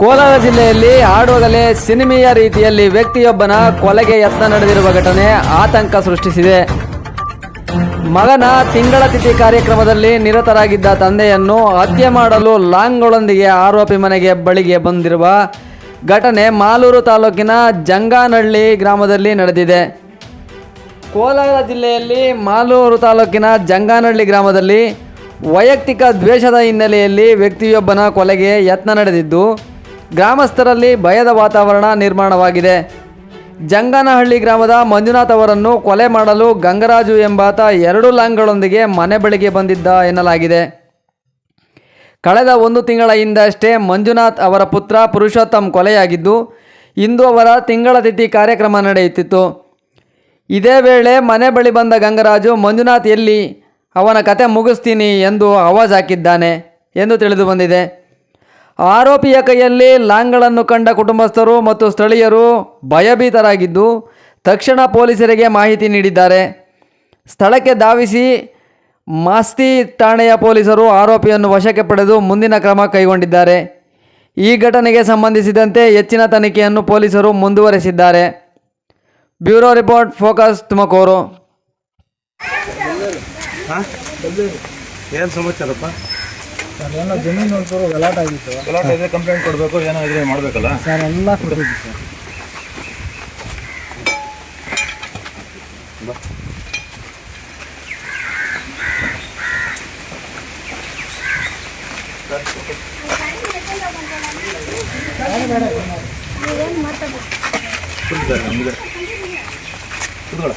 ಕೋಲಾರ ಜಿಲ್ಲೆಯಲ್ಲಿ ಆಡುವಾಗಲೇ ಸಿನಿಮೆಯ ರೀತಿಯಲ್ಲಿ ವ್ಯಕ್ತಿಯೊಬ್ಬನ ಕೊಲೆಗೆ ಯತ್ನ ನಡೆದಿರುವ ಘಟನೆ ಆತಂಕ ಸೃಷ್ಟಿಸಿದೆ. ಮಗನ ತಿಂಗಳ ತಿಥಿ ಕಾರ್ಯಕ್ರಮದಲ್ಲಿ ನಿರತರಾಗಿದ್ದ ತಂದೆಯನ್ನು ಹತ್ಯೆ ಮಾಡಲು ಲಾಂಗ್ಗಳೊಂದಿಗೆ ಆರೋಪಿ ಮನೆಗೆ ಬಳಿಗೆ ಬಂದಿರುವ ಘಟನೆ ಮಾಲೂರು ತಾಲೂಕಿನ ಜಂಗಾನಹಳ್ಳಿ ಗ್ರಾಮದಲ್ಲಿ ನಡೆದಿದೆ. ಕೋಲಾರ ಜಿಲ್ಲೆಯಲ್ಲಿ ಮಾಲೂರು ತಾಲೂಕಿನ ಜಂಗಾನಹಳ್ಳಿ ಗ್ರಾಮದಲ್ಲಿ ವೈಯಕ್ತಿಕ ದ್ವೇಷದ ಹಿನ್ನೆಲೆಯಲ್ಲಿ ವ್ಯಕ್ತಿಯೊಬ್ಬನ ಕೊಲೆಗೆ ಯತ್ನ ನಡೆದಿದ್ದು, ಗ್ರಾಮಸ್ಥರಲ್ಲಿ ಭಯದ ವಾತಾವರಣ ನಿರ್ಮಾಣವಾಗಿದೆ. ಜಂಗಾನಹಳ್ಳಿ ಗ್ರಾಮದ ಮಂಜುನಾಥ್ ಅವರನ್ನು ಕೊಲೆ ಮಾಡಲು ಗಂಗರಾಜು ಎಂಬಾತ 2 ಲಾಂಗ್ಗಳೊಂದಿಗೆ ಮನೆ ಬಳಿಗೆ ಬಂದಿದ್ದ ಎನ್ನಲಾಗಿದೆ. ಕಳೆದ 1 ತಿಂಗಳ ಹಿಂದಷ್ಟೇ ಮಂಜುನಾಥ್ ಅವರ ಪುತ್ರ ಪುರುಷೋತ್ತಮ್ ಕೊಲೆಯಾಗಿದ್ದು, ಇಂದು ಅವರ ತಿಂಗಳ ತಿಥಿ ಕಾರ್ಯಕ್ರಮ ನಡೆಯುತ್ತಿತ್ತು. ಇದೇ ವೇಳೆ ಮನೆ ಬಳಿ ಬಂದ ಗಂಗರಾಜು ಮಂಜುನಾಥ್ ಎಲ್ಲಿ, ಅವನ ಕತೆ ಮುಗಿಸ್ತೀನಿ ಎಂದು ಆವಾಜ್ ಹಾಕಿದ್ದಾನೆ ಎಂದು ತಿಳಿದು ಬಂದಿದೆ. ಆರೋಪಿಯ ಕೈಯಲ್ಲಿ ಲಾಂಗ್ಗಳನ್ನು ಕಂಡ ಕುಟುಂಬಸ್ಥರು ಮತ್ತು ಸ್ಥಳೀಯರು ಭಯಭೀತರಾಗಿದ್ದು, ತಕ್ಷಣ ಪೊಲೀಸರಿಗೆ ಮಾಹಿತಿ ನೀಡಿದ್ದಾರೆ. ಸ್ಥಳಕ್ಕೆ ಧಾವಿಸಿ ಮಾಸ್ತಿ ಠಾಣೆಯ ಪೊಲೀಸರು ಆರೋಪಿಯನ್ನು ವಶಕ್ಕೆ ಪಡೆದು ಮುಂದಿನ ಕ್ರಮ ಕೈಗೊಂಡಿದ್ದಾರೆ. ಈ ಘಟನೆಗೆ ಸಂಬಂಧಿಸಿದಂತೆ ಹೆಚ್ಚಿನ ತನಿಖೆಯನ್ನು ಪೊಲೀಸರು ಮುಂದುವರೆಸಿದ್ದಾರೆ. Bureau report, focus, Tumakuru. ಏನು ಸಮಾಚಾರಪ್ಪ? ಸರ್ ಎಲ್ಲ ಜಮೀನು ಒಂಚೂರು ಗಲಾಟೆ ಆಗಿತ್ತು. ಗಲಾಟೆ ಇದ್ರೆ ಕಂಪ್ಲೇಂಟ್ ಕೊಡಬೇಕು, ಏನೋ ಇದ್ರೆ ಮಾಡಬೇಕಲ್ಲ ಸರ್ ಎಲ್ಲ ಕೊಟ್ಟಿದ್ದು ಸರ್. ಕುತ್ಕೊಳ್ಳ